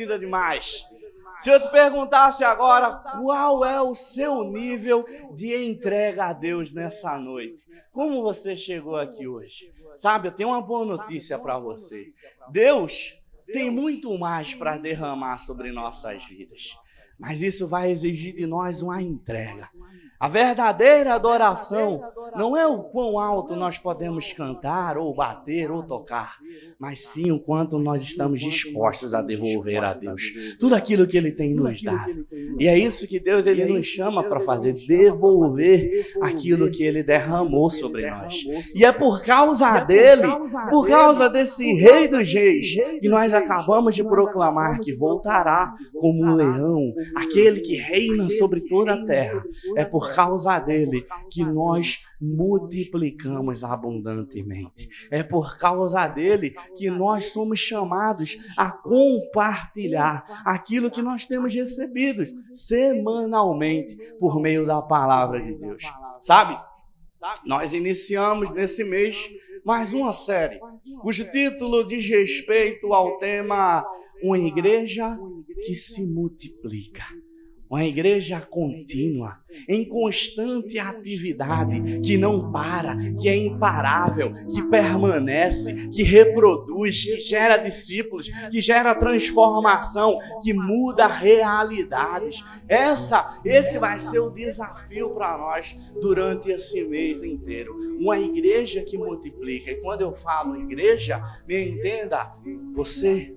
Precisa de mais. Se eu te perguntasse agora, qual é o seu nível de entrega a Deus nessa noite? Como você chegou aqui hoje? Sabe, eu tenho uma boa notícia para você. Deus tem muito mais para derramar sobre nossas vidas. Mas isso vai exigir de nós uma entrega. A verdadeira adoração não é o quão alto nós podemos cantar, ou bater, ou tocar, mas sim o quanto nós estamos dispostos a devolver a Deus tudo aquilo que Ele tem nos dado. E é isso que Deus ele nos chama para fazer, devolver aquilo que Ele derramou sobre nós. E é por causa dele, por causa desse Rei dos Reis, que nós acabamos de proclamar que voltará como um leão, aquele que reina sobre toda a terra. É por causa dele que nós multiplicamos abundantemente. É por causa dele que nós somos chamados a compartilhar aquilo que nós temos recebido semanalmente por meio da palavra de Deus. Sabe? Nós iniciamos nesse mês mais uma série, cujo título diz respeito ao tema Uma Igreja que se multiplica. Uma igreja contínua, em constante atividade, que não para, que é imparável, que permanece, que reproduz, que gera discípulos, que gera transformação, que muda realidades. Esse vai ser o desafio para nós durante esse mês inteiro. Uma igreja que multiplica. E quando eu falo igreja, me entenda, você,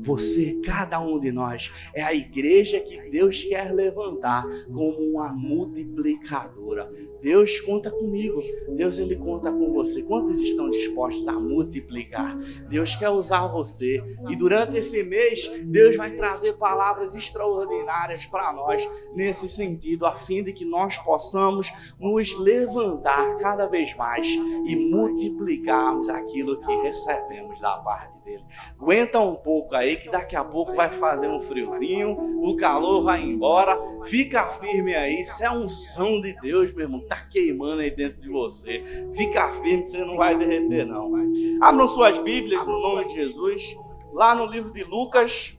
você, cada um de nós, é a igreja que Deus quer levantar como uma multiplicadora. Deus conta comigo, Deus ele conta com você. Quantos estão dispostos a multiplicar? Deus quer usar você e durante esse mês Deus vai trazer palavras extraordinárias para nós nesse sentido, a fim de que nós possamos nos levantar cada vez mais e multiplicarmos aquilo que recebemos da parte dele. Aguenta um pouco aí que daqui a pouco vai fazer um friozinho, o calor vai embora, fica firme aí, isso é a unção de Deus, meu irmão, tá queimando aí dentro de você, fica firme que você não vai derreter não. Abram suas Bíblias no nome de Jesus, lá no livro de Lucas,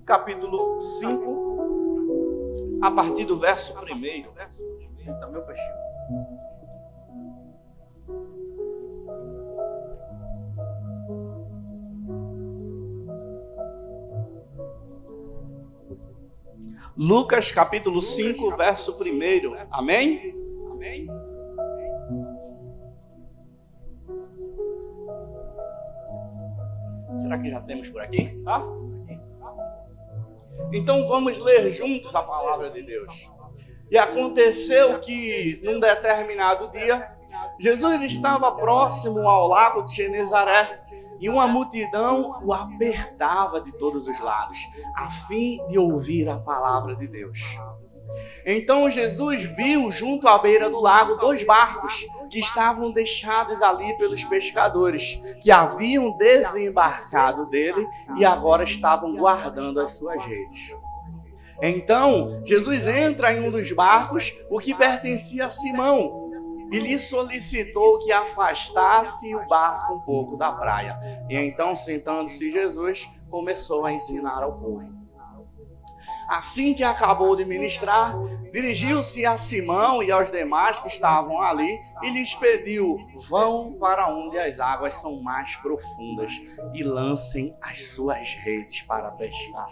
capítulo 5, a partir do verso 1. Eita, meu peixinho. Lucas capítulo 5, verso 1. Amém? Amém? Será que já temos por aqui? Tá? Então vamos ler juntos a palavra de Deus. E aconteceu que, num determinado dia, Jesus estava próximo ao lago de Genezaré, e uma multidão o apertava de todos os lados, a fim de ouvir a palavra de Deus. Então Jesus viu junto à beira do lago 2 barcos que estavam deixados ali pelos pescadores, que haviam desembarcado dele e agora estavam guardando as suas redes. Então Jesus entra em um dos barcos, o que pertencia a Simão, e lhe solicitou que afastasse o barco um pouco da praia. E então, sentando-se Jesus, começou a ensinar ao povo. Assim que acabou de ministrar, dirigiu-se a Simão e aos demais que estavam ali e lhes pediu: vão para onde as águas são mais profundas e lancem as suas redes para pescar.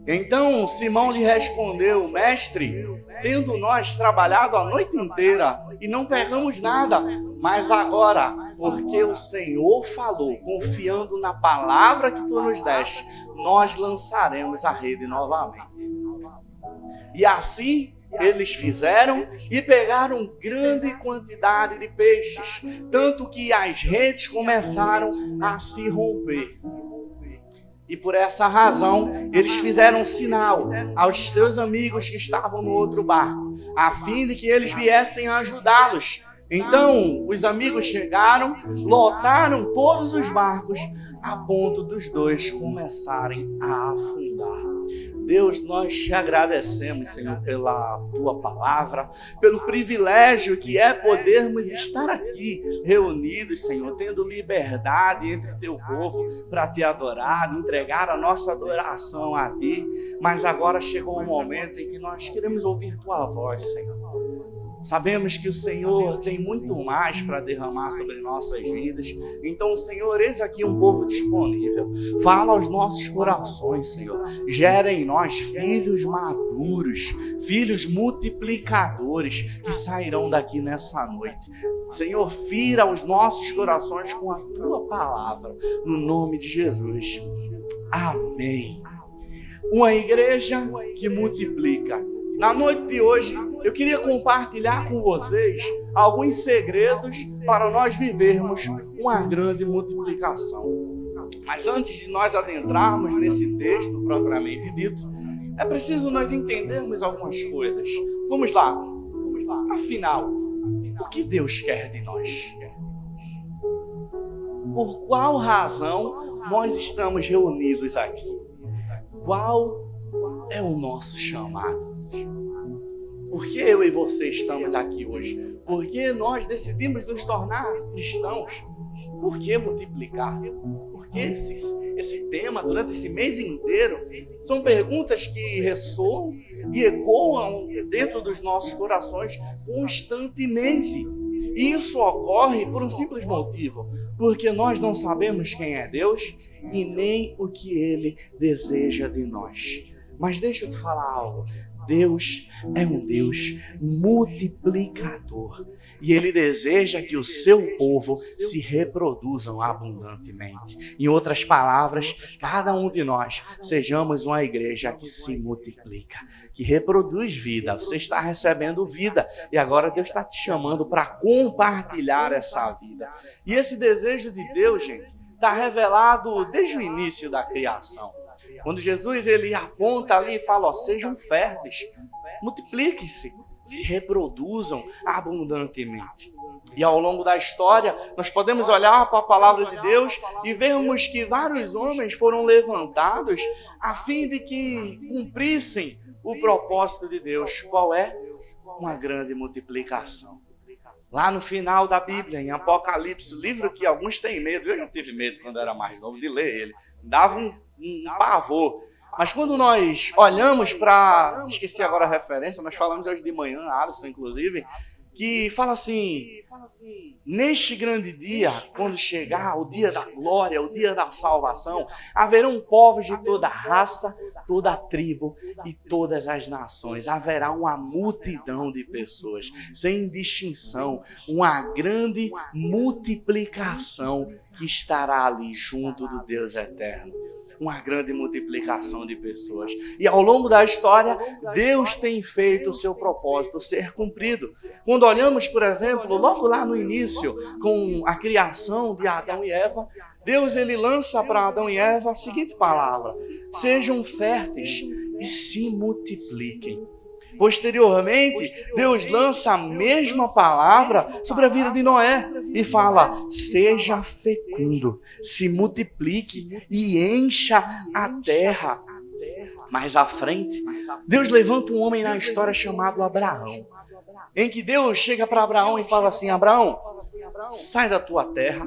Então Simão lhe respondeu: mestre, tendo nós trabalhado a noite inteira e não pegamos nada, mas agora, porque o Senhor falou, confiando na palavra que tu nos deste, nós lançaremos a rede novamente. E assim eles fizeram e pegaram grande quantidade de peixes, tanto que as redes começaram a se romper. E por essa razão, eles fizeram um sinal aos seus amigos que estavam no outro barco, a fim de que eles viessem ajudá-los. Então, os amigos chegaram, lotaram todos os barcos, a ponto dos 2 começarem a afundar. Deus, nós te agradecemos, Senhor, pela tua palavra, pelo privilégio que é podermos estar aqui reunidos, Senhor, tendo liberdade entre teu povo para te adorar, entregar a nossa adoração a ti. Mas agora chegou um momento em que nós queremos ouvir tua voz, Senhor. Sabemos que o Senhor tem muito mais para derramar sobre nossas vidas. Então, Senhor, eis aqui um povo disponível. Fala aos nossos corações, Senhor. Gera em nós filhos maduros, filhos multiplicadores que sairão daqui nessa noite. Senhor, fira os nossos corações com a tua palavra, no nome de Jesus. Amém. Uma igreja que multiplica. Na noite de hoje, eu queria compartilhar com vocês alguns segredos para nós vivermos uma grande multiplicação. Mas antes de nós adentrarmos nesse texto propriamente dito, é preciso nós entendermos algumas coisas. Vamos lá. Afinal, o que Deus quer de nós? Por qual razão nós estamos reunidos aqui? Qual é o nosso chamado? Por que eu e você estamos aqui hoje? Por que nós decidimos nos tornar cristãos? Por que multiplicar? Por que esse tema, durante esse mês inteiro, são perguntas que ressoam e ecoam dentro dos nossos corações constantemente. E isso ocorre por um simples motivo, porque nós não sabemos quem é Deus e nem o que Ele deseja de nós. Mas deixa eu te falar algo. Deus é um Deus multiplicador e Ele deseja que o seu povo se reproduzam abundantemente. Em outras palavras, cada um de nós sejamos uma igreja que se multiplica, que reproduz vida. Você está recebendo vida e agora Deus está te chamando para compartilhar essa vida. E esse desejo de Deus, gente, está revelado desde o início da criação. Quando Jesus ele aponta ali e fala, sejam férteis, multipliquem-se, se reproduzam abundantemente. E ao longo da história, nós podemos olhar para a palavra de Deus e vermos que vários homens foram levantados a fim de que cumprissem o propósito de Deus. Qual é? Uma grande multiplicação. Lá no final da Bíblia, em Apocalipse, livro que alguns têm medo, eu já tive medo quando era mais novo de ler ele, dava um pavor. Mas quando nós olhamos para, esqueci agora a referência, nós falamos hoje de manhã, Alisson inclusive, que fala assim, neste grande dia, quando chegar o dia da glória, o dia da salvação, haverão povos de toda raça, toda tribo e todas as nações. Haverá uma multidão de pessoas, sem distinção, uma grande multiplicação que estará ali junto do Deus eterno. Uma grande multiplicação de pessoas. E ao longo da história, Deus tem feito o seu propósito ser cumprido. Quando olhamos, por exemplo, logo lá no início, com a criação de Adão e Eva, Deus ele lança para Adão e Eva a seguinte palavra: sejam férteis e se multipliquem. Posteriormente, Deus lança a mesma palavra sobre a vida de Noé e fala, seja fecundo, se multiplique e encha a terra. Mais à frente, Deus levanta um homem na história chamado Abraão, em que Deus chega para Abraão e fala assim, Abraão, sai da tua terra,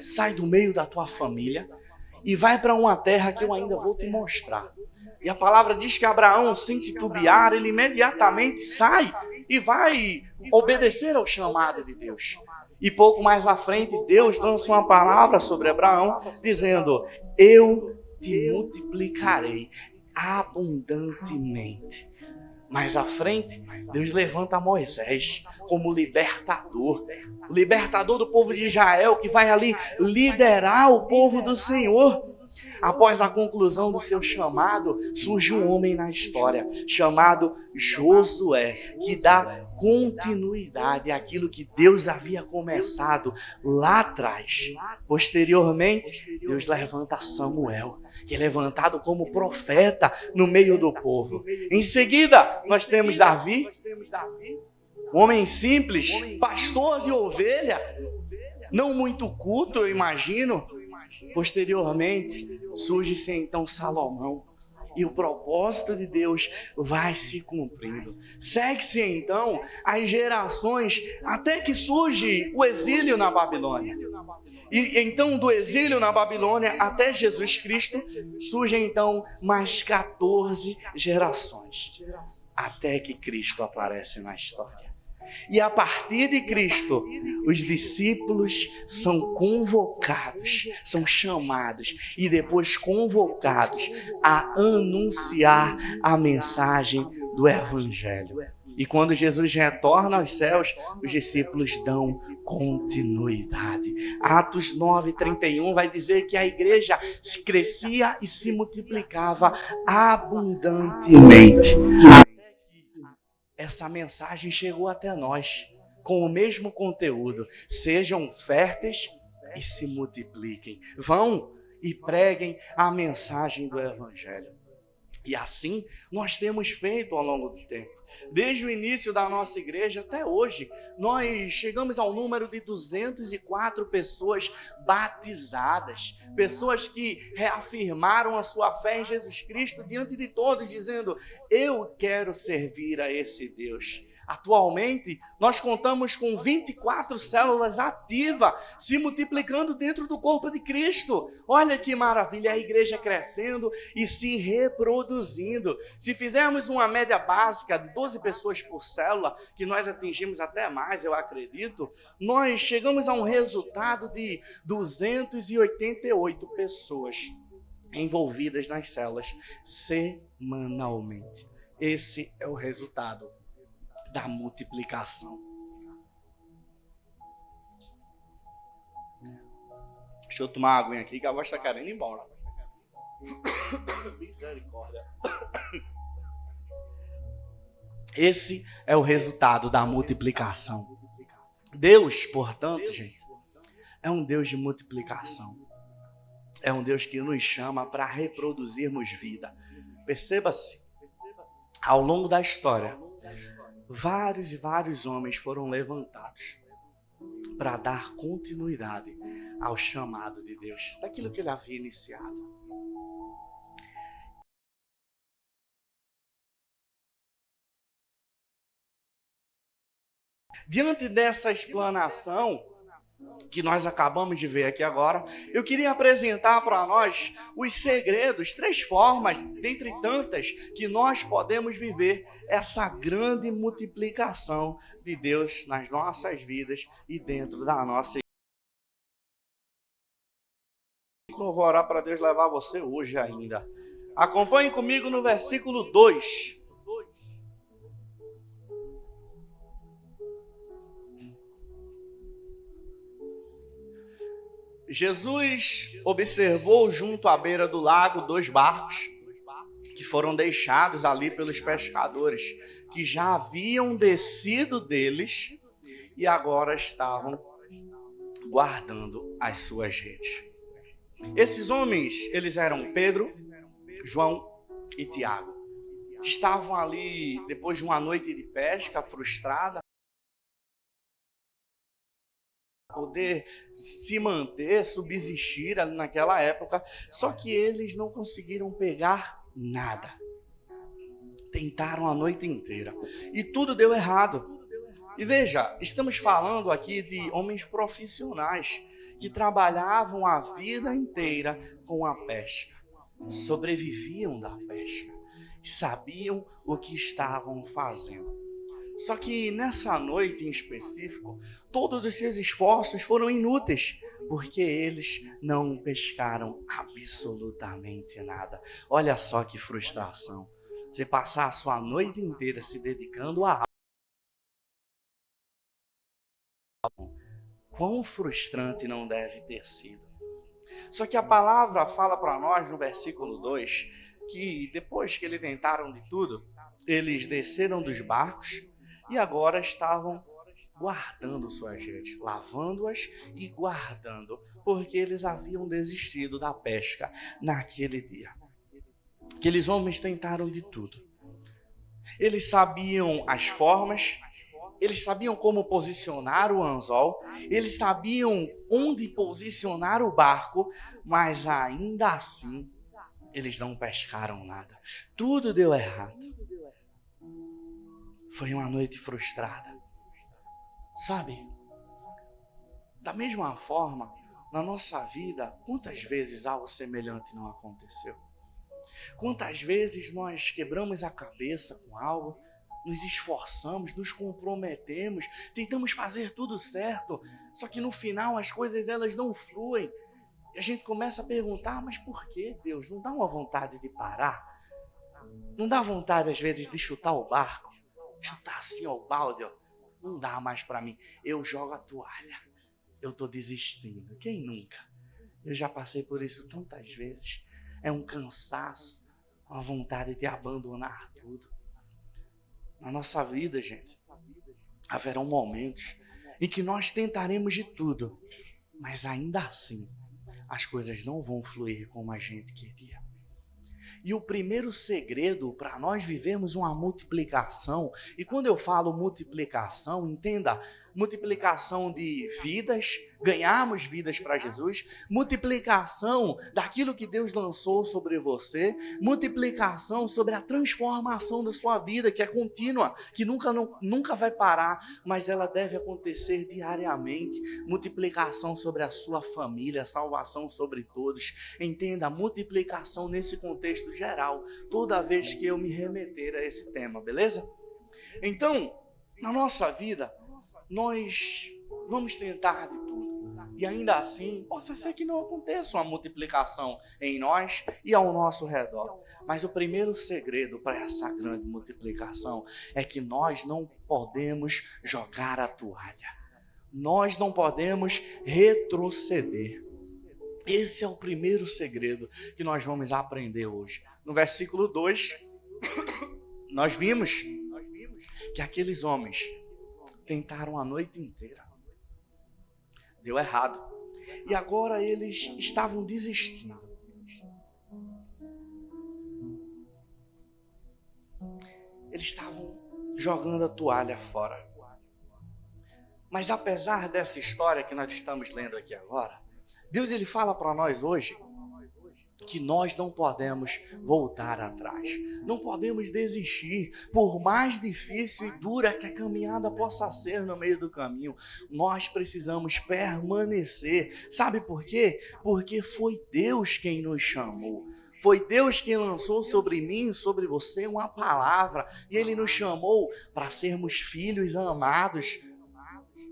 sai do meio da tua família e vai para uma terra que eu ainda vou te mostrar. E a palavra diz que Abraão, sem titubear, ele imediatamente sai e vai obedecer ao chamado de Deus. E pouco mais à frente, Deus lança uma palavra sobre Abraão, dizendo, eu te multiplicarei abundantemente. Mais à frente, Deus levanta Moisés como libertador. O libertador do povo de Israel, que vai ali liderar o povo do Senhor. Após a conclusão do seu chamado, surge um homem na história chamado Josué, que dá continuidade àquilo que Deus havia começado lá atrás. Posteriormente, Deus levanta Samuel, que é levantado como profeta no meio do povo. Em seguida, nós temos Davi, um homem simples, pastor de ovelha, não muito culto, eu imagino. Posteriormente, surge-se então Salomão, e o propósito de Deus vai se cumprindo. Segue-se então as gerações até que surge o exílio na Babilônia. E então do exílio na Babilônia até Jesus Cristo surgem então mais 14 gerações, até que Cristo aparece na história. E a partir de Cristo, os discípulos são convocados, são chamados e depois convocados a anunciar a mensagem do Evangelho. E quando Jesus retorna aos céus, os discípulos dão continuidade. Atos 9:31 vai dizer que a igreja se crescia e se multiplicava abundantemente. Essa mensagem chegou até nós com o mesmo conteúdo. Sejam férteis e se multipliquem. Vão e preguem a mensagem do Evangelho. E assim nós temos feito ao longo do tempo. Desde o início da nossa igreja até hoje, nós chegamos ao número de 204 pessoas batizadas, pessoas que reafirmaram a sua fé em Jesus Cristo diante de todos, dizendo: eu quero servir a esse Deus. Atualmente, nós contamos com 24 células ativas, se multiplicando dentro do corpo de Cristo. Olha que maravilha, a igreja crescendo e se reproduzindo. Se fizermos uma média básica de 12 pessoas por célula, que nós atingimos até mais, eu acredito, nós chegamos a um resultado de 288 pessoas envolvidas nas células semanalmente. Esse é o resultado da multiplicação. Deixa eu tomar água aqui que a voz está querendo ir embora. Misericórdia. Esse é o resultado da multiplicação. Deus, portanto, gente, é um Deus de multiplicação. É um Deus que nos chama para reproduzirmos vida. Perceba-se, ao longo da história, vários e vários homens foram levantados para dar continuidade ao chamado de Deus, daquilo que ele havia iniciado. Diante dessa explanação que nós acabamos de ver aqui agora, eu queria apresentar para nós os segredos, 3 formas, dentre tantas, que nós podemos viver essa grande multiplicação de Deus nas nossas vidas e dentro da nossa igreja. Eu vou orar para Deus levar você hoje ainda. Acompanhe comigo no versículo 2. Jesus observou junto à beira do lago 2 barcos que foram deixados ali pelos pescadores, que já haviam descido deles e agora estavam guardando as suas redes. Esses homens, eles eram Pedro, João e Tiago. Estavam ali depois de uma noite de pesca frustrada, poder se manter, subsistir ali naquela época, só que eles não conseguiram pegar nada. Tentaram a noite inteira e tudo deu errado. E veja, estamos falando aqui de homens profissionais que trabalhavam a vida inteira com a pesca, sobreviviam da pesca e sabiam o que estavam fazendo. Só que nessa noite em específico, todos os seus esforços foram inúteis, porque eles não pescaram absolutamente nada. Olha só que frustração. Você passar a sua noite inteira se dedicando a algo. Quão frustrante não deve ter sido. Só que a palavra fala para nós no versículo 2, que depois que eles tentaram de tudo, eles desceram dos barcos e agora estavam guardando suas redes, lavando-as e guardando, porque eles haviam desistido da pesca naquele dia. Aqueles homens tentaram de tudo. Eles sabiam as formas, eles sabiam como posicionar o anzol, eles sabiam onde posicionar o barco, mas ainda assim eles não pescaram nada. Tudo deu errado. Foi uma noite frustrada. Sabe? Da mesma forma, na nossa vida, quantas vezes algo semelhante não aconteceu? Quantas vezes nós quebramos a cabeça com algo, nos esforçamos, nos comprometemos, tentamos fazer tudo certo, só que no final as coisas elas não fluem. E a gente começa a perguntar, mas por que, Deus? Não dá uma vontade de parar? Não dá vontade às vezes de chutar o barco? Chutar assim ao balde, ó. Não dá mais para mim. Eu jogo a toalha. Eu estou desistindo. Quem nunca? Eu já passei por isso tantas vezes. É um cansaço, uma vontade de abandonar tudo. Na nossa vida, gente, haverão momentos em que nós tentaremos de tudo, mas ainda assim, as coisas não vão fluir como a gente queria. E o primeiro segredo para nós vivermos uma multiplicação, e quando eu falo multiplicação, entenda, multiplicação de vidas, ganharmos vidas para Jesus, multiplicação daquilo que Deus lançou sobre você, multiplicação sobre a transformação da sua vida, que é contínua, que nunca vai parar, mas ela deve acontecer diariamente, multiplicação sobre a sua família, salvação sobre todos. Entenda, a multiplicação nesse contexto geral, toda vez que eu me remeter a esse tema, beleza? Então, na nossa vida, nós vamos tentar de tudo. E ainda assim, possa ser que não aconteça uma multiplicação em nós e ao nosso redor. Mas o primeiro segredo para essa grande multiplicação é que nós não podemos jogar a toalha. Nós não podemos retroceder. Esse é o primeiro segredo que nós vamos aprender hoje. No versículo 2, nós vimos que aqueles homens tentaram a noite inteira. Deu errado. E agora eles estavam desistindo. Eles estavam jogando a toalha fora. Mas apesar dessa história que nós estamos lendo aqui agora, Deus ele fala para nós hoje que nós não podemos voltar atrás, não podemos desistir, por mais difícil e dura que a caminhada possa ser no meio do caminho, nós precisamos permanecer. Sabe por quê? Porque foi Deus quem nos chamou. Foi Deus quem lançou sobre mim, sobre você uma palavra, e Ele nos chamou para sermos filhos amados,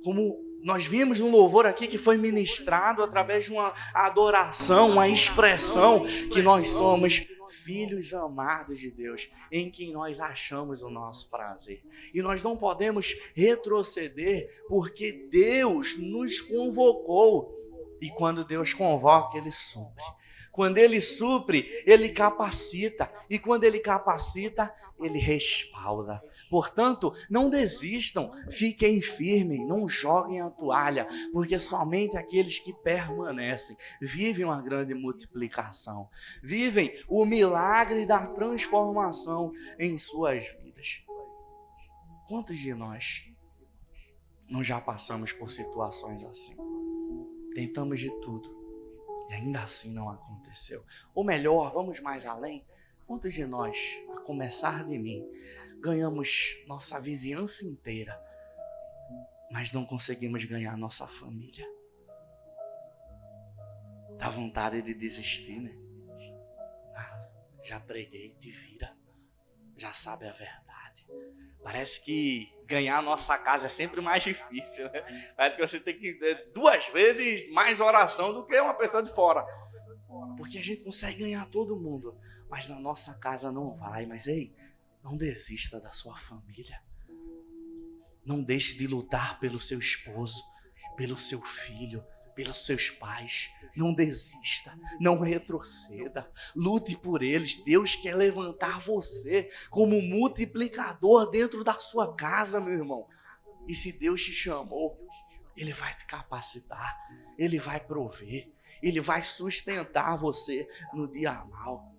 como nós vimos no louvor aqui que foi ministrado através de uma adoração, uma expressão que nós somos filhos amados de Deus, em quem nós achamos o nosso prazer. E nós não podemos retroceder porque Deus nos convocou. E quando Deus convoca, Ele supre. Quando Ele supre, Ele capacita. E quando Ele capacita, Ele respalda. Portanto, não desistam, fiquem firmes, não joguem a toalha, porque somente aqueles que permanecem vivem uma grande multiplicação, vivem o milagre da transformação em suas vidas. Quantos de nós não já passamos por situações assim? Tentamos de tudo e ainda assim não aconteceu. Ou melhor, vamos mais além. Quantos de nós, a começar de mim, ganhamos nossa vizinhança inteira, mas não conseguimos ganhar nossa família? Dá vontade de desistir, né? Já preguei, te vira. Já sabe a verdade. Parece que ganhar a nossa casa é sempre mais difícil, né? Parece que você tem que ter 2 vezes mais oração do que uma pessoa de fora. Porque a gente consegue ganhar todo mundo, mas na nossa casa não vai. Mas ei, não desista da sua família. Não deixe de lutar pelo seu esposo, pelo seu filho, pelos seus pais. Não desista, não retroceda, lute por eles. Deus quer levantar você como multiplicador dentro da sua casa, meu irmão. E se Deus te chamou, Ele vai te capacitar, Ele vai prover, Ele vai sustentar você no dia mau.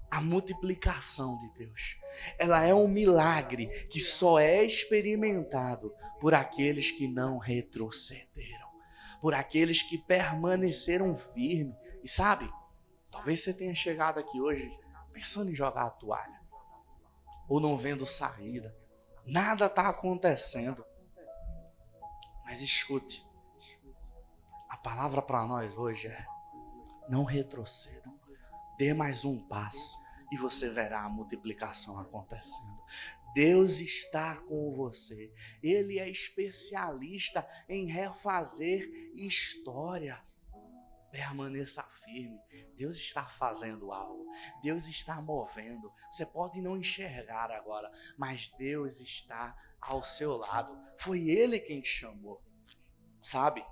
A multiplicação de Deus, ela é um milagre que só é experimentado por aqueles que não retrocederam, por aqueles que permaneceram firmes. E sabe, talvez Talvez você tenha chegado aqui hoje pensando em jogar a toalha, ou não vendo saída. Nada está acontecendo. Mas escute, a palavra para nós hoje é: não retrocedam, dê mais um passo e você verá a multiplicação acontecendo. Deus está com você. Ele é especialista em refazer história. Permaneça firme. Deus está fazendo algo. Deus está movendo. Você pode não enxergar agora, mas Deus está ao seu lado. Foi Ele quem te chamou. Sabe?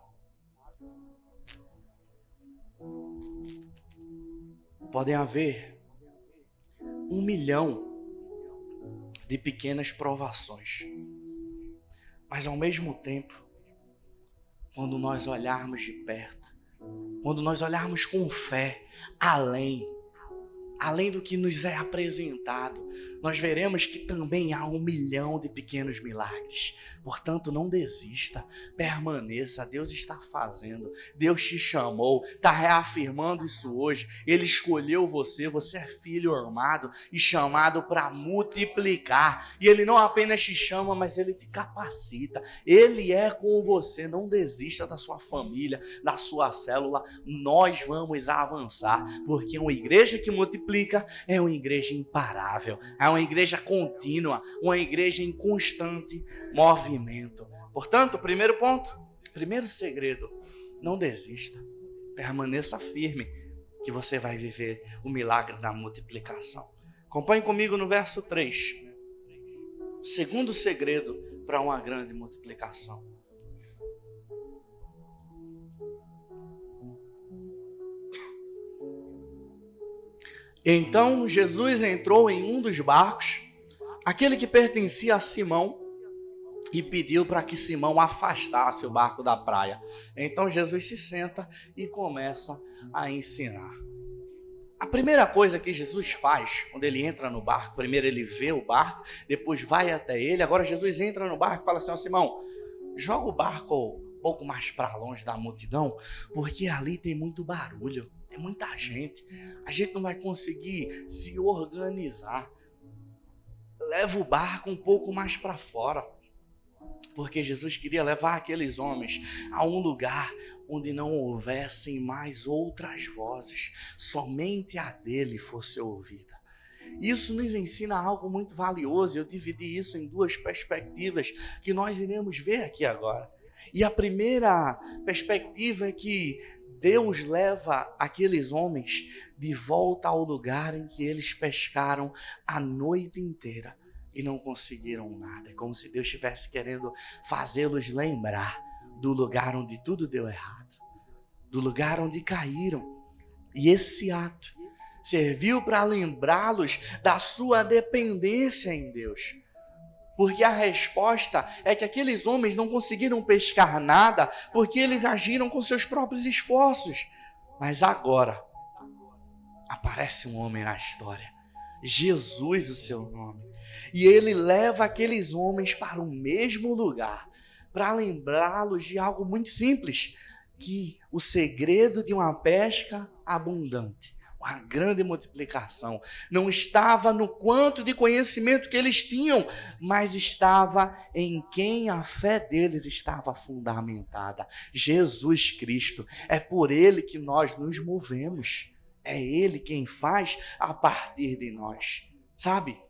Podem haver 1 milhão de pequenas provações. Mas ao mesmo tempo, quando nós olharmos de perto, quando nós olharmos com fé, além do que nos é apresentado, nós veremos que também há 1 milhão de pequenos milagres. Portanto, não desista, permaneça. Deus está fazendo, Deus te chamou, está reafirmando isso hoje. Ele escolheu você, você é filho amado e chamado para multiplicar. E Ele não apenas te chama, mas Ele te capacita. Ele é com você. Não desista da sua família, da sua célula. Nós vamos avançar, porque uma igreja que multiplica é uma igreja imparável, é uma igreja contínua, uma igreja em constante movimento. Portanto, primeiro ponto, primeiro segredo: não desista, permaneça firme, que você vai viver o milagre da multiplicação. Acompanhe comigo no verso 3. Segundo segredo para uma grande multiplicação. Então Jesus entrou em um dos barcos, aquele que pertencia a Simão, e pediu para que Simão afastasse o barco da praia. Então Jesus se senta e começa a ensinar. A primeira coisa que Jesus faz quando ele entra no barco, primeiro ele vê o barco, depois vai até ele. Agora Jesus entra no barco e fala assim: ó, Simão, joga o barco um pouco mais para longe da multidão, porque ali tem muito barulho. Tem muita gente, a gente não vai conseguir se organizar. Leva o barco um pouco mais para fora, porque Jesus queria levar aqueles homens a um lugar onde não houvessem mais outras vozes, somente a dele fosse ouvida. Isso nos ensina algo muito valioso. Eu dividi isso em duas perspectivas que nós iremos ver aqui agora. E a primeira perspectiva é que Deus leva aqueles homens de volta ao lugar em que eles pescaram a noite inteira e não conseguiram nada. É como se Deus estivesse querendo fazê-los lembrar do lugar onde tudo deu errado, do lugar onde caíram. E esse ato serviu para lembrá-los da sua dependência em Deus. Porque a resposta é que aqueles homens não conseguiram pescar nada porque eles agiram com seus próprios esforços. Mas agora aparece um homem na história, Jesus, o seu nome. E ele leva aqueles homens para o mesmo lugar, para lembrá-los de algo muito simples, que o segredo de uma pesca abundante, uma grande multiplicação, não estava no quanto de conhecimento que eles tinham, mas estava em quem a fé deles estava fundamentada: Jesus Cristo. É por Ele que nós nos movemos, é Ele quem faz a partir de nós. Sabe,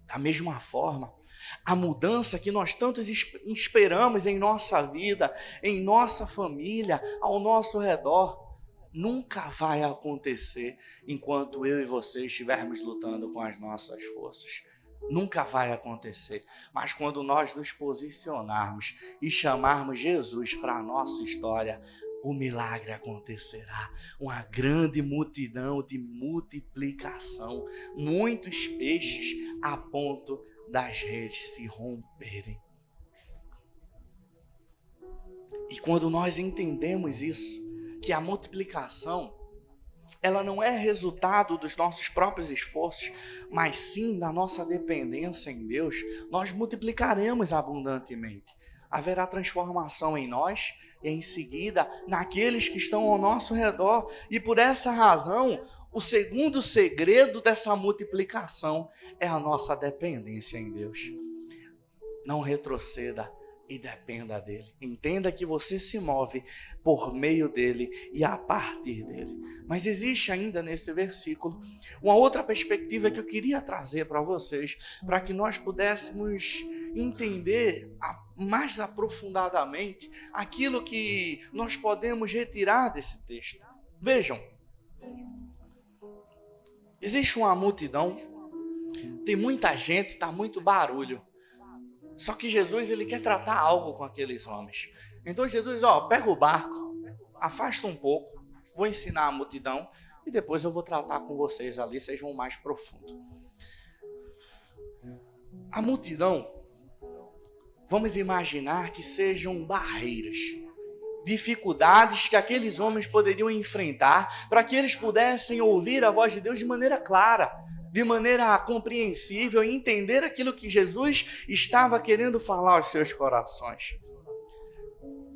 da mesma forma, a mudança que nós tanto esperamos em nossa vida, em nossa família, ao nosso redor, nunca vai acontecer enquanto eu e você estivermos lutando com as nossas forças. Nunca vai acontecer. Mas quando nós nos posicionarmos e chamarmos Jesus para a nossa história, o milagre acontecerá. Uma grande multidão de multiplicação. Muitos peixes a ponto das redes se romperem. E quando nós entendemos isso, que a multiplicação, ela não é resultado dos nossos próprios esforços, mas sim da nossa dependência em Deus, nós multiplicaremos abundantemente. haverá transformação em nós e em seguida naqueles que estão ao nosso redor. E por essa razão, o segundo segredo dessa multiplicação é a nossa dependência em Deus. Não retroceda e dependa dele. Entenda que você se move por meio dele e a partir dele. Mas existe ainda nesse versículo uma outra perspectiva que eu queria trazer para vocês, para que nós pudéssemos entender mais aprofundadamente aquilo que nós podemos retirar desse texto. Vejam, existe uma multidão, tem muita gente, está muito barulho. Só que Jesus, ele quer tratar algo com aqueles homens. Então Jesus, pega o barco, afasta um pouco, vou ensinar a multidão e depois eu vou tratar com vocês ali, vocês vão mais profundo. A multidão, vamos imaginar que sejam barreiras, dificuldades que aqueles homens poderiam enfrentar para que eles pudessem ouvir a voz de Deus de maneira clara, de maneira compreensível e entender aquilo que Jesus estava querendo falar aos seus corações.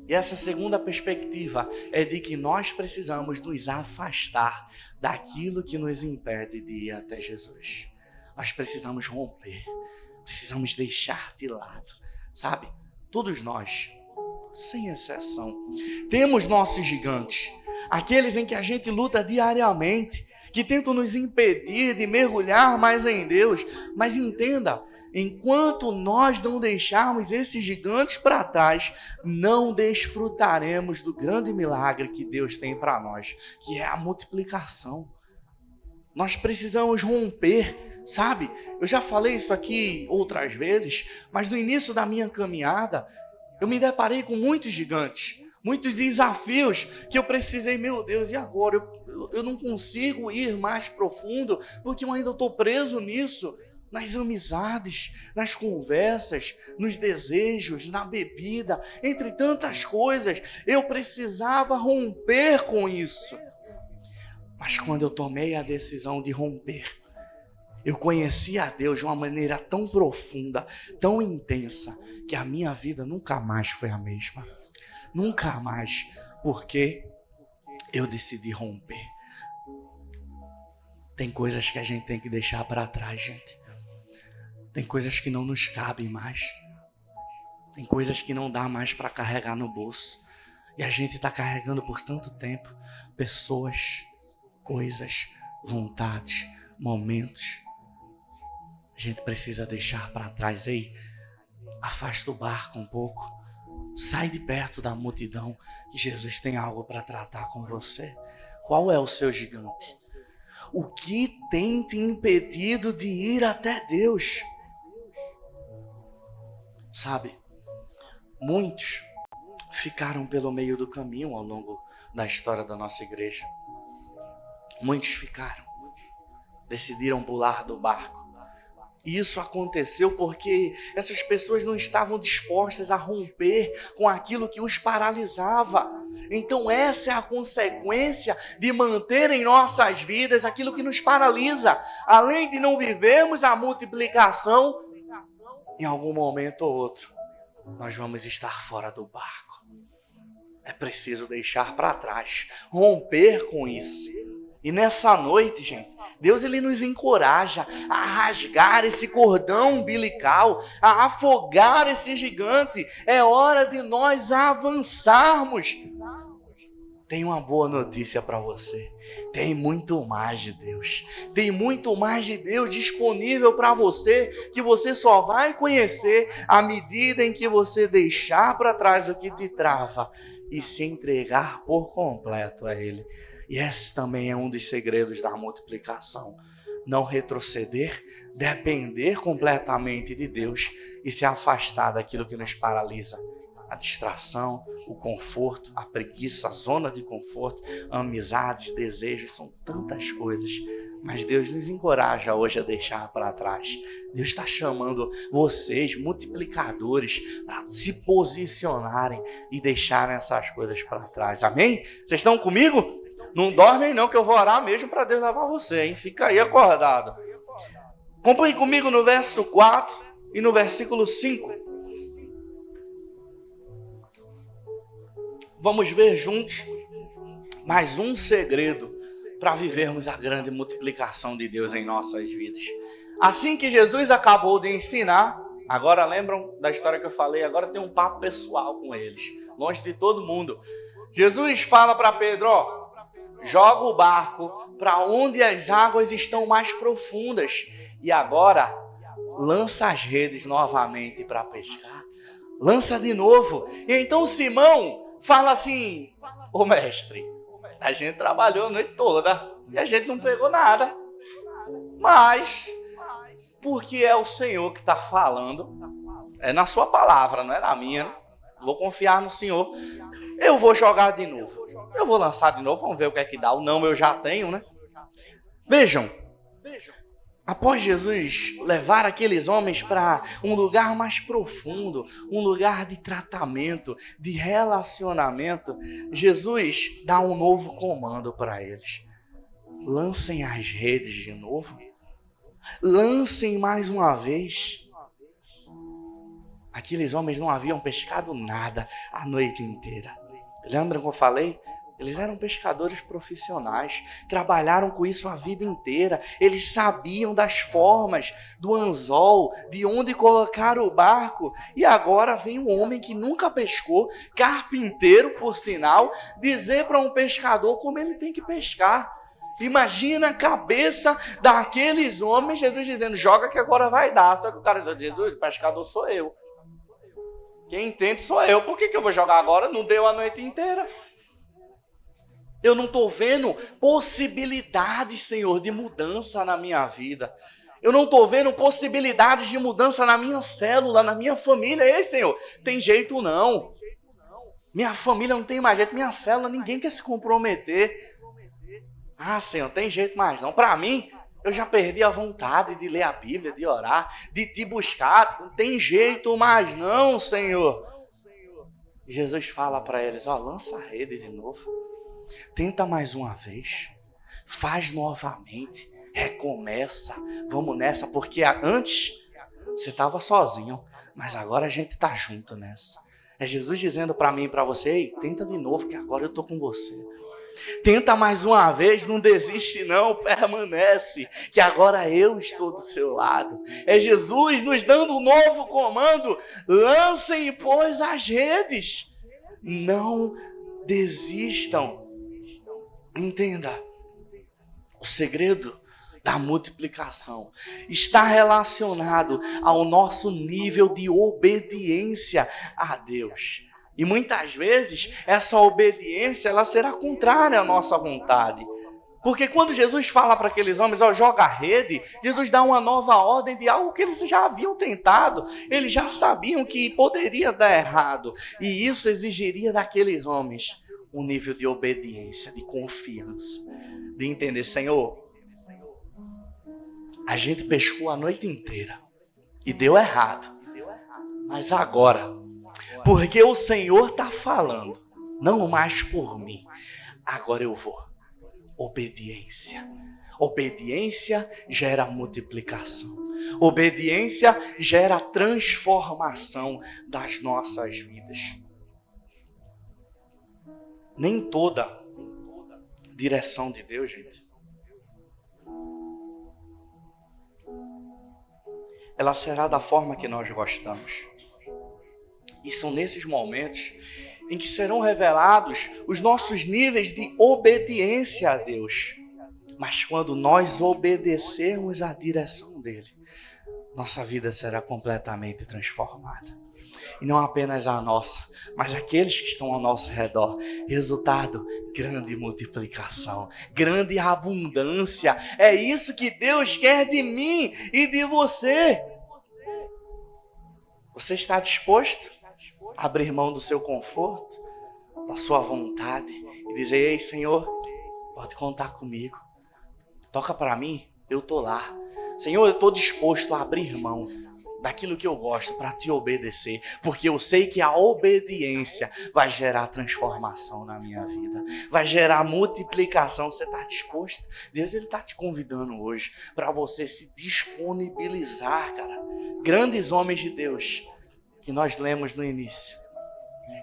E essa segunda perspectiva é de que nós precisamos nos afastar daquilo que nos impede de ir até Jesus. Nós precisamos romper, precisamos deixar de lado, sabe? Todos nós, sem exceção, temos nossos gigantes, aqueles em que a gente luta diariamente, que tentam nos impedir de mergulhar mais em Deus. Mas entenda, enquanto nós não deixarmos esses gigantes para trás, não desfrutaremos do grande milagre que Deus tem para nós, que é a multiplicação. Nós precisamos romper, sabe? Eu já falei isso aqui outras vezes, mas no início da minha caminhada, eu me deparei com muitos gigantes, muitos desafios que eu precisei, meu Deus, e agora? Eu não consigo ir mais profundo, porque eu ainda estou preso nisso, nas amizades, nas conversas, nos desejos, na bebida, entre tantas coisas. Eu precisava romper com isso. Mas quando eu tomei a decisão de romper, eu conheci a Deus de uma maneira tão profunda, tão intensa, que a minha vida nunca mais foi a mesma. Nunca mais, porque eu decidi romper. Tem coisas que a gente tem que deixar para trás, gente. Tem coisas que não nos cabem mais. Tem coisas que não dá mais para carregar no bolso. E a gente está carregando por tanto tempo pessoas, coisas, vontades, momentos. A gente precisa deixar para trás. Ei, afasta o barco um pouco. Sai de perto da multidão, que Jesus tem algo para tratar com você. Qual é o seu gigante? O que tem te impedido de ir até Deus? Sabe, muitos ficaram pelo meio do caminho ao longo da história da nossa igreja. Muitos ficaram, decidiram pular do barco. E isso aconteceu porque essas pessoas não estavam dispostas a romper com aquilo que os paralisava. Então essa é a consequência de manter em nossas vidas aquilo que nos paralisa. Além de não vivermos a multiplicação, em algum momento ou outro, nós vamos estar fora do barco. É preciso deixar para trás, romper com isso. E nessa noite, gente, Deus ele nos encoraja a rasgar esse cordão umbilical, a afogar esse gigante. É hora de nós avançarmos. Tem uma boa notícia para você. Tem muito mais de Deus. Tem muito mais de Deus disponível para você, que você só vai conhecer à medida em que você deixar para trás o que te trava e se entregar por completo a Ele. E esse também é um dos segredos da multiplicação. Não retroceder, depender completamente de Deus e se afastar daquilo que nos paralisa. A distração, o conforto, a preguiça, a zona de conforto, amizades, desejos, são tantas coisas. Mas Deus nos encoraja hoje a deixar para trás. Deus está chamando vocês, multiplicadores, para se posicionarem e deixarem essas coisas para trás. Amém? Vocês estão comigo? Não dormem não, que eu vou orar mesmo para Deus levar você, hein? Fica aí acordado. Acompanhe comigo no verso 4 e no versículo 5. vamos ver juntos mais um segredo para vivermos a grande multiplicação de Deus em nossas vidas. Assim que Jesus acabou de ensinar, agora lembram da história que eu falei? Agora tem um papo pessoal com eles, longe de todo mundo. Jesus fala para Pedro, ó, joga o barco para onde as águas estão mais profundas e agora lança as redes novamente para pescar. Lança de novo. E então Simão fala assim, ô mestre, a gente trabalhou a noite toda e a gente não pegou nada. Mas, porque é o Senhor que está falando, é na sua palavra, não é na minha, né? Vou confiar no Senhor. Eu vou jogar de novo. Eu vou lançar de novo, vamos ver o que é que dá. O não eu já tenho, né? Vejam, após Jesus levar aqueles homens para um lugar mais profundo, um lugar de tratamento, de relacionamento, Jesus dá um novo comando para eles. Lancem as redes de novo. Lancem mais uma vez. Aqueles homens não haviam pescado nada a noite inteira. Lembram que eu falei? Eles eram pescadores profissionais, trabalharam com isso a vida inteira. Eles sabiam das formas, do anzol, de onde colocar o barco. E agora vem um homem que nunca pescou, carpinteiro por sinal, dizer para um pescador como ele tem que pescar. Imagina a cabeça daqueles homens, Jesus dizendo, joga que agora vai dar. Só que o cara diz, Jesus, o pescador sou eu. Quem entende sou eu. Por que eu vou jogar agora? Não deu a noite inteira. Eu não estou vendo possibilidades, Senhor, de mudança na minha vida. Eu não estou vendo possibilidades de mudança na minha célula, na minha família. Ei, Senhor, tem jeito não. Minha família não tem mais jeito, minha célula, ninguém quer se comprometer. Ah, Senhor, tem jeito mais não. Para mim, eu já perdi a vontade de ler a Bíblia, de orar, de te buscar. Não tem jeito mais não, Senhor. E Jesus fala para eles, ó, lança a rede de novo. Tenta mais uma vez, faz novamente, recomeça, vamos nessa, porque antes você estava sozinho, mas agora a gente está junto nessa. É Jesus dizendo para mim e para você, ei, tenta de novo que agora eu estou com você. Tenta mais uma vez, não desiste não, permanece, que agora eu estou do seu lado. É Jesus nos dando um novo comando, lancem, pois, as redes, não desistam. Entenda, o segredo da multiplicação está relacionado ao nosso nível de obediência a Deus. E muitas vezes essa obediência ela será contrária à nossa vontade. Porque quando Jesus fala para aqueles homens, ó, joga a rede, Jesus dá uma nova ordem de algo que eles já haviam tentado. Eles já sabiam que poderia dar errado. E isso exigiria daqueles homens um nível de obediência, de confiança, de entender, Senhor, a gente pescou a noite inteira e deu errado. Mas agora, porque o Senhor está falando, não mais por mim, agora eu vou. Obediência. Obediência gera multiplicação. Obediência gera transformação das nossas vidas. Nem toda direção de Deus, gente, ela será da forma que nós gostamos. E são nesses momentos em que serão revelados os nossos níveis de obediência a Deus. Mas quando nós obedecermos à direção dele, nossa vida será completamente transformada. E não apenas a nossa, mas aqueles que estão ao nosso redor. Resultado, grande multiplicação, grande abundância. É isso que Deus quer de mim e de você. Você está disposto a abrir mão do seu conforto, da sua vontade e dizer, ei, Senhor, pode contar comigo. Toca para mim, eu estou lá. Senhor, eu estou disposto a abrir mão daquilo que eu gosto para te obedecer, porque eu sei que a obediência vai gerar transformação na minha vida, vai gerar multiplicação. Você está disposto? Deus ele está te convidando hoje para você se disponibilizar, cara. Grandes homens de Deus que nós lemos no início,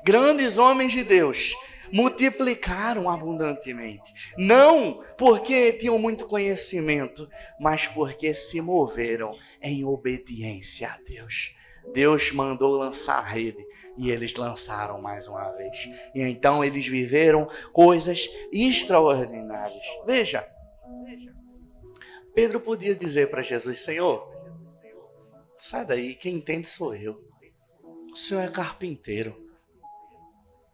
Grandes homens de Deus multiplicaram abundantemente. Não porque tinham muito conhecimento, mas porque se moveram em obediência a Deus. Deus mandou lançar a rede e eles lançaram mais uma vez. E então eles viveram coisas extraordinárias. Veja, Pedro podia dizer para Jesus: Senhor, sai daí, quem entende sou eu. O Senhor é carpinteiro.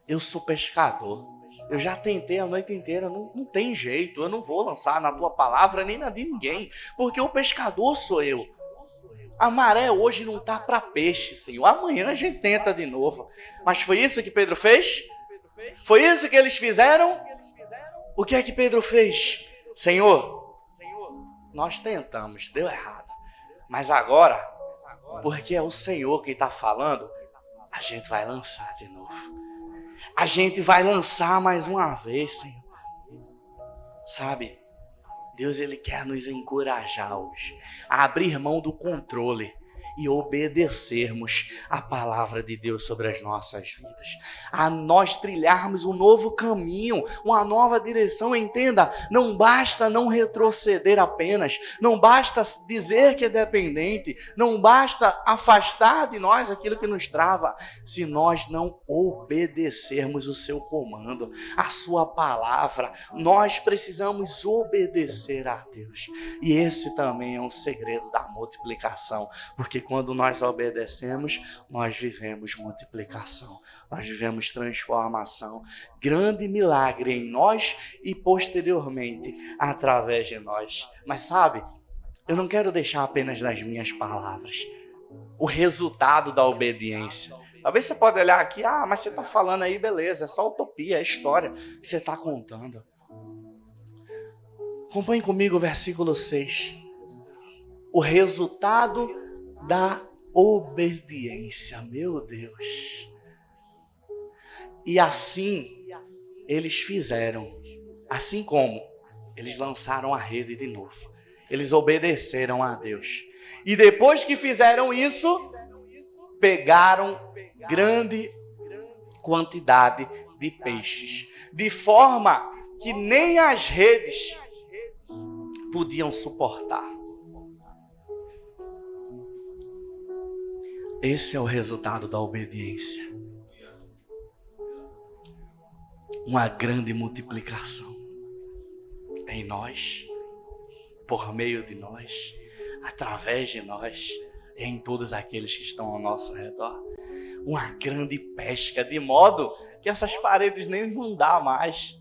Eu sou pescador. Eu já tentei a noite inteira, não tem jeito. Eu não vou lançar na tua palavra nem na de ninguém, porque o pescador sou eu. A maré hoje não está para peixe, Senhor. Amanhã a gente tenta de novo. Mas foi isso que Pedro fez? Foi isso que eles fizeram? O que é que Pedro fez? Senhor, nós tentamos, deu errado. Mas agora, porque é o Senhor que está falando, a gente vai lançar de novo. A gente vai lançar mais uma vez, Senhor. Sabe, Deus, Ele quer nos encorajar hoje a abrir mão do controle e obedecermos a palavra de Deus sobre as nossas vidas. A nós trilharmos um novo caminho, uma nova direção. Entenda, não basta não retroceder apenas, não basta dizer que é dependente, não basta afastar de nós aquilo que nos trava, se nós não obedecermos o seu comando, a sua palavra. Nós precisamos obedecer a Deus. E esse também é um segredo da multiplicação, porque quando nós obedecemos, nós vivemos multiplicação, nós vivemos transformação, grande milagre em nós e posteriormente através de nós. Mas sabe, eu não quero deixar apenas nas minhas palavras o resultado da obediência. Talvez você pode olhar aqui, mas você está falando aí, beleza, é só utopia, é história que você está contando. Acompanhe comigo o versículo 6. O resultado da obediência, meu Deus. E assim eles fizeram, assim como eles lançaram a rede de novo. Eles obedeceram a Deus. E depois que fizeram isso, pegaram grande quantidade de peixes, de forma que nem as redes podiam suportar. Esse é o resultado da obediência. Uma grande multiplicação em nós, por meio de nós, através de nós, em todos aqueles que estão ao nosso redor. Uma grande pesca, de modo que essas paredes nem vão dar mais.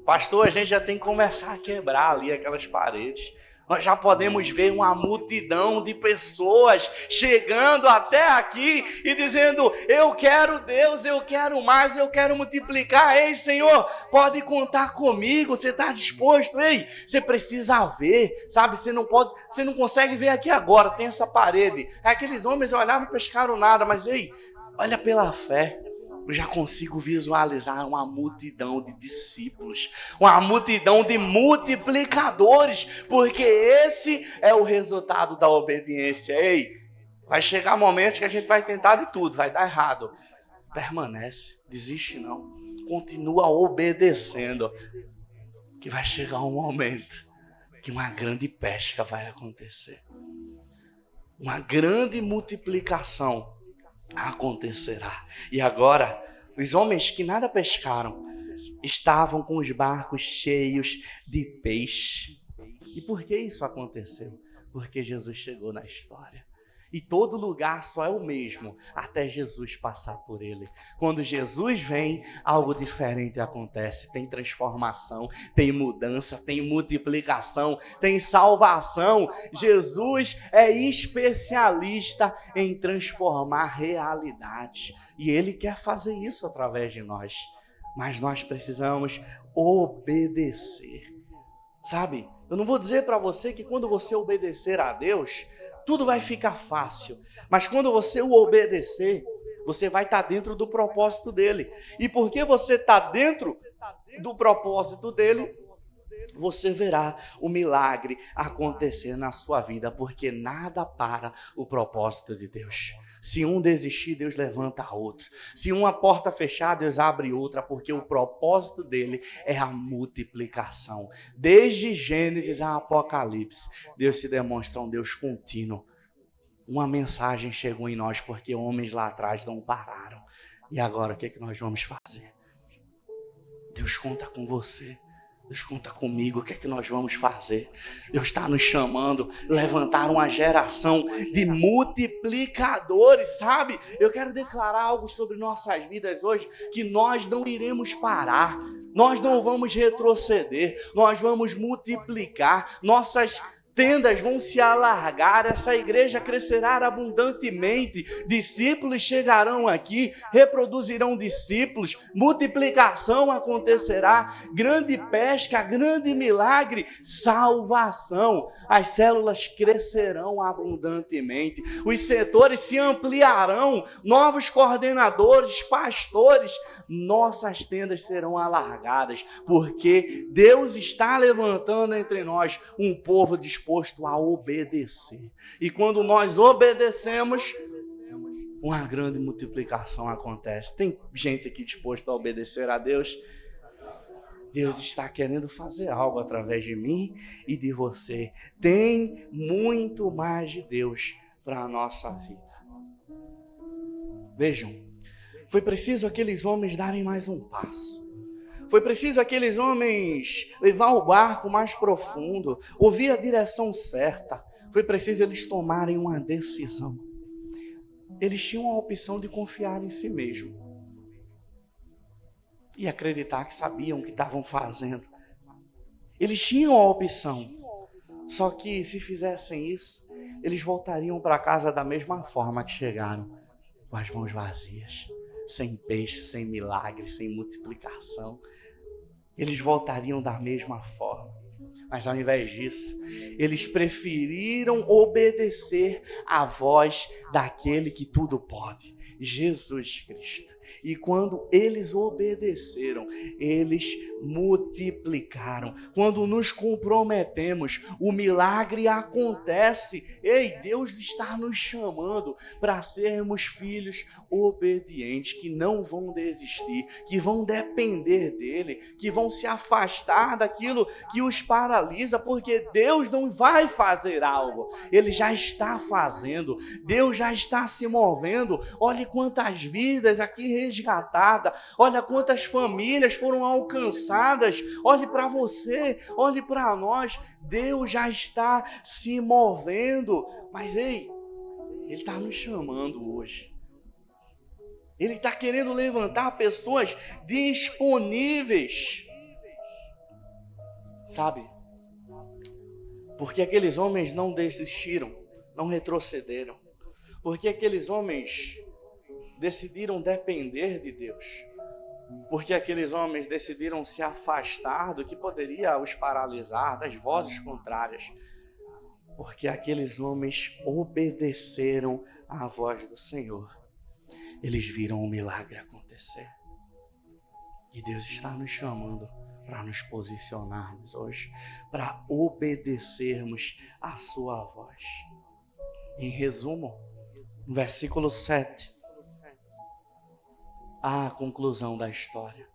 Pastor, a gente já tem que começar a quebrar ali aquelas paredes. Nós já podemos ver uma multidão de pessoas chegando até aqui e dizendo: eu quero Deus, eu quero mais, eu quero multiplicar. Ei, Senhor, pode contar comigo, você está disposto? Ei, você precisa ver, sabe? Você não consegue ver aqui agora, tem essa parede. Aqueles homens olhavam e pescaram nada, mas ei, olha pela fé. Eu já consigo visualizar uma multidão de discípulos, uma multidão de multiplicadores, porque esse é o resultado da obediência. Ei, vai chegar momentos que a gente vai tentar de tudo, vai dar errado. Permanece, desiste não, continua obedecendo, que vai chegar um momento que uma grande pesca vai acontecer. Uma grande multiplicação acontecerá. E agora, os homens que nada pescaram estavam com os barcos cheios de peixe. E por que isso aconteceu? Porque Jesus chegou na história. E todo lugar só é o mesmo até Jesus passar por ele. Quando Jesus vem, algo diferente acontece. Tem transformação, tem mudança, tem multiplicação, tem salvação. Jesus é especialista em transformar realidades. E ele quer fazer isso através de nós. Mas nós precisamos obedecer. Sabe, eu não vou dizer para você que quando você obedecer a Deus, tudo vai ficar fácil. Mas quando você o obedecer, você vai estar dentro do propósito dele. E porque você está dentro do propósito dele, você verá o milagre acontecer na sua vida, porque nada para o propósito de Deus. Se um desistir, Deus levanta outro. Se uma porta fechar, Deus abre outra, porque o propósito dele é a multiplicação. Desde Gênesis a Apocalipse, Deus se demonstra um Deus contínuo. Uma mensagem chegou em nós, porque homens lá atrás não pararam. E agora, o que é que nós vamos fazer? Deus conta com você. Deus conta comigo, o que é que nós vamos fazer? Deus está nos chamando, levantar uma geração de multiplicadores, sabe? Eu quero declarar algo sobre nossas vidas hoje, que nós não iremos parar, nós não vamos retroceder, nós vamos multiplicar, nossas tendas vão se alargar, essa igreja crescerá abundantemente, discípulos chegarão aqui, reproduzirão discípulos, multiplicação acontecerá, grande pesca, grande milagre, salvação, as células crescerão abundantemente, os setores se ampliarão, novos coordenadores, pastores, nossas tendas serão alargadas, porque Deus está levantando entre nós um povo disposto a obedecer. E quando nós obedecemos, uma grande multiplicação acontece. Tem gente aqui disposta a obedecer a Deus? Deus está querendo fazer algo através de mim e de você. Tem muito mais de Deus para a nossa vida. Vejam, foi preciso aqueles homens darem mais um passo. Foi preciso aqueles homens levar o barco mais profundo, ouvir a direção certa. Foi preciso eles tomarem uma decisão. Eles tinham a opção de confiar em si mesmo e acreditar que sabiam o que estavam fazendo. Eles tinham a opção. Só que se fizessem isso, eles voltariam para casa da mesma forma que chegaram, com as mãos vazias, sem peixe, sem milagre, sem multiplicação. Eles voltariam da mesma forma. Mas ao invés disso, eles preferiram obedecer à voz daquele que tudo pode, Jesus Cristo. E quando eles obedeceram, eles multiplicaram. Quando nos comprometemos, o milagre acontece. Ei, Deus está nos chamando para sermos filhos obedientes, que não vão desistir, que vão depender dele, que vão se afastar daquilo que os paralisa, porque Deus não vai fazer algo, ele já está fazendo, Deus já está se movendo. Olhe quantas vidas aqui resgatadas, olha quantas famílias foram alcançadas. Olhe para você, olhe para nós, Deus já está se movendo. Mas ei, ele está nos chamando hoje. Ele está querendo levantar pessoas disponíveis. Sabe? Porque aqueles homens não desistiram, não retrocederam. Porque aqueles homens decidiram depender de Deus. Porque aqueles homens decidiram se afastar do que poderia os paralisar, das vozes contrárias. Porque aqueles homens obedeceram à voz do Senhor. Eles viram o milagre acontecer. E Deus está nos chamando para nos posicionarmos hoje, para obedecermos à sua voz. Em resumo, no versículo 7, a conclusão da história.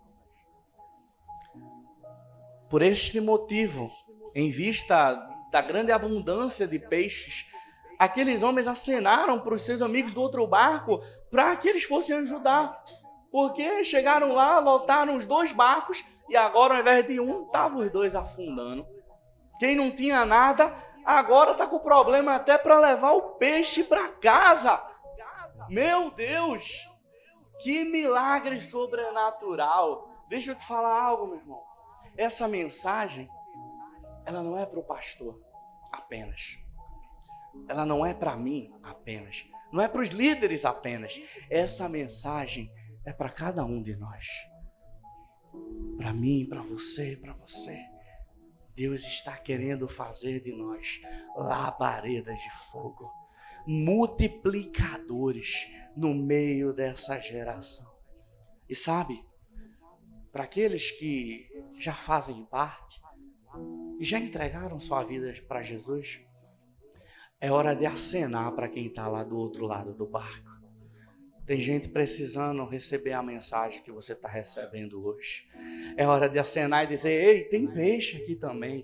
Por este motivo, em vista da grande abundância de peixes, aqueles homens acenaram para os seus amigos do outro barco para que eles fossem ajudar. Porque chegaram lá, lotaram os 2 barcos e agora, ao invés de um, estavam os 2 afundando. Quem não tinha nada, agora está com problema até para levar o peixe para casa. Meu Deus! Que milagre sobrenatural! Deixa eu te falar algo, meu irmão. Essa mensagem, ela não é para o pastor apenas. Ela não é para mim apenas. Não é para os líderes apenas. Essa mensagem é para cada um de nós. Para mim, para você, para você. Deus está querendo fazer de nós labaredas de fogo, multiplicadores no meio dessa geração. E sabe, para aqueles que já fazem parte, Já entregaram sua vida para Jesus? É hora de acenar para quem está lá do outro lado do barco. Tem gente precisando receber a mensagem que você está recebendo hoje. É hora de acenar e dizer: ei, tem peixe aqui também.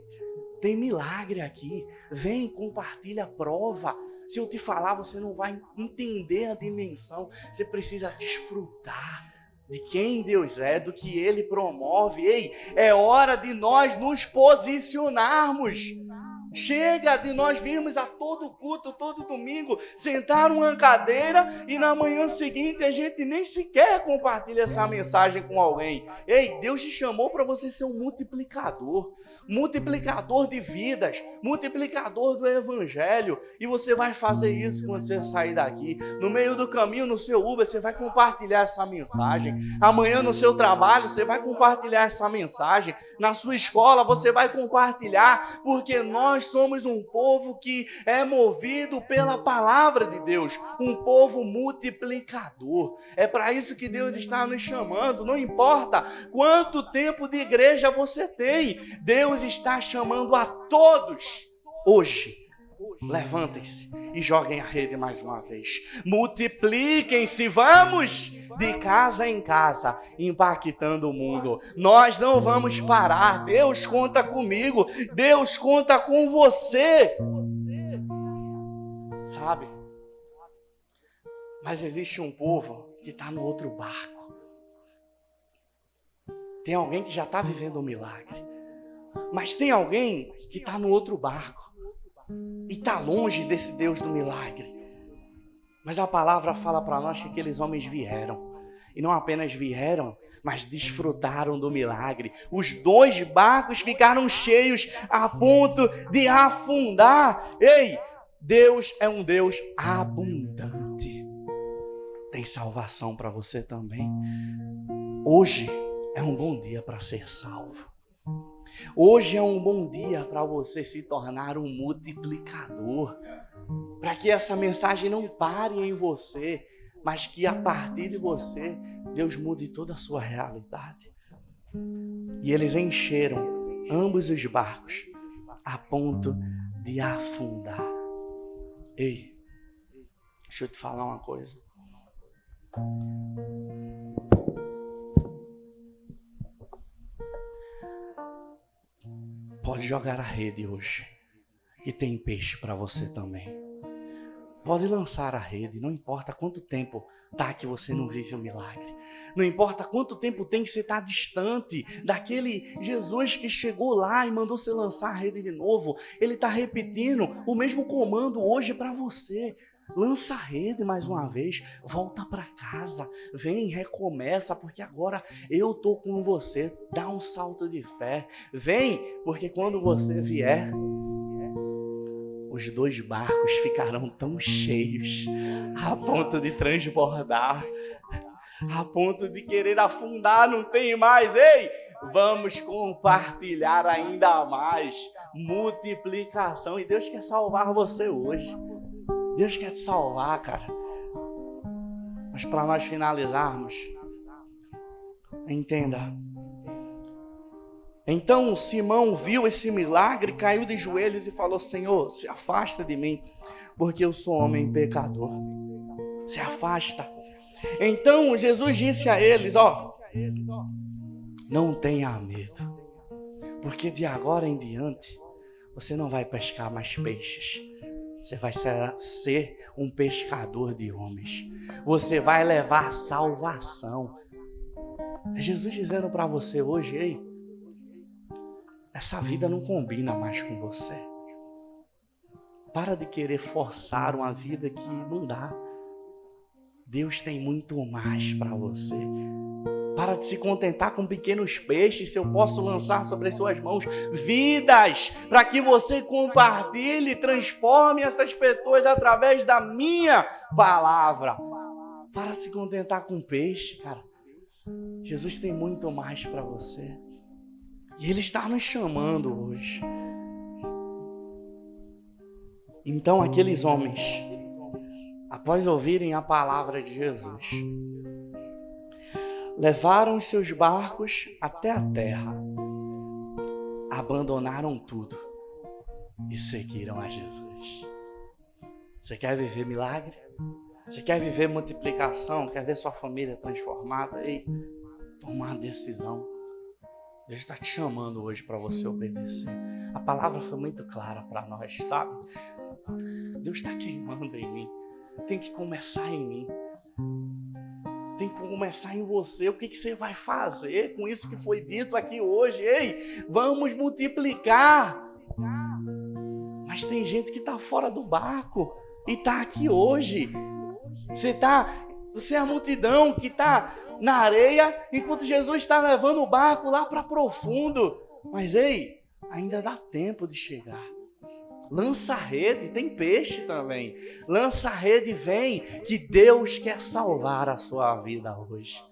Tem milagre aqui. Vem, compartilha a prova. Se eu te falar, você não vai entender a dimensão. Você precisa desfrutar de quem Deus é, do que Ele promove. Ei, é hora de nós nos posicionarmos. Chega de nós virmos a todo culto, todo domingo, sentar numa cadeira e na manhã seguinte a gente nem sequer compartilha essa mensagem com alguém. Ei, Deus te chamou para você ser um multiplicador de vidas, multiplicador do evangelho. E você vai fazer isso quando você sair daqui. No meio do caminho, no seu Uber, você vai compartilhar essa mensagem. Amanhã no seu trabalho, você vai compartilhar essa mensagem. Na sua escola, você vai compartilhar, porque nós somos um povo que é movido pela palavra de Deus, um povo multiplicador. É para isso que Deus está nos chamando. Não importa quanto tempo de igreja você tem, Deus está chamando a todos hoje. Levantem-se e joguem a rede mais uma vez. Multipliquem-se, vamos de casa em casa, impactando o mundo. Nós não vamos parar. Deus conta comigo. Deus conta com você. Sabe? Mas existe um povo que está no outro barco. Tem alguém que já está vivendo um milagre. Mas tem alguém que está no outro barco. E está longe desse Deus do milagre. Mas a palavra fala para nós que aqueles homens vieram. E não apenas vieram, mas desfrutaram do milagre. Os 2 barcos ficaram cheios a ponto de afundar. Ei, Deus é um Deus abundante. Tem salvação para você também. Hoje é um bom dia para ser salvo. Hoje é um bom dia para você se tornar um multiplicador. Para que essa mensagem não pare em você, mas que a partir de você, Deus mude toda a sua realidade. E eles encheram ambos os barcos a ponto de afundar. Ei, deixa eu te falar uma coisa. Pode jogar a rede hoje, que tem peixe para você também. Pode lançar a rede, não importa quanto tempo tá que você não vive o milagre. Não importa quanto tempo tem que você estar distante daquele Jesus que chegou lá e mandou você lançar a rede de novo. Ele está repetindo o mesmo comando hoje para você. Lança a rede mais uma vez, volta para casa, vem, recomeça, porque agora eu tô com você. Dá um salto de fé, vem, porque quando você vier, os 2 barcos ficarão tão cheios, a ponto de transbordar, a ponto de querer afundar, não tem mais. Ei, vamos compartilhar ainda mais, multiplicação, e Deus quer salvar você hoje. Deus quer te salvar, cara. Mas para nós finalizarmos, entenda. Então Simão viu esse milagre, caiu de joelhos e falou: Senhor, se afasta de mim, porque eu sou homem pecador. Se afasta. Então Jesus disse a eles: não tenha medo, porque de agora em diante você não vai pescar mais peixes. Você vai ser um pescador de homens. Você vai levar salvação. É Jesus dizendo para você hoje: ei, essa vida não combina mais com você. Para de querer forçar uma vida que não dá. Deus tem muito mais para você. Para de se contentar com pequenos peixes, se eu posso lançar sobre as suas mãos vidas, para que você compartilhe e transforme essas pessoas através da minha palavra. Para de se contentar com peixe, cara. Jesus tem muito mais para você. E Ele está nos chamando hoje. Então aqueles homens, após ouvirem a palavra de Jesus, levaram os seus barcos até a terra, abandonaram tudo e seguiram a Jesus. Você quer viver milagre? Você quer viver multiplicação? Quer ver sua família transformada? Ei, toma uma decisão. Deus está te chamando hoje para você obedecer. A palavra foi muito clara para nós, sabe? Deus está queimando em mim. Tem que começar em mim. Tem que começar em você. O que você vai fazer com isso que foi dito aqui hoje? Ei, vamos multiplicar. Mas tem gente que está fora do barco e está aqui hoje. Você é a multidão que está na areia, enquanto Jesus está levando o barco lá para profundo. Mas ei, ainda dá tempo de chegar. Lança a rede, tem peixe também. Lança a rede, vem, que Deus quer salvar a sua vida hoje.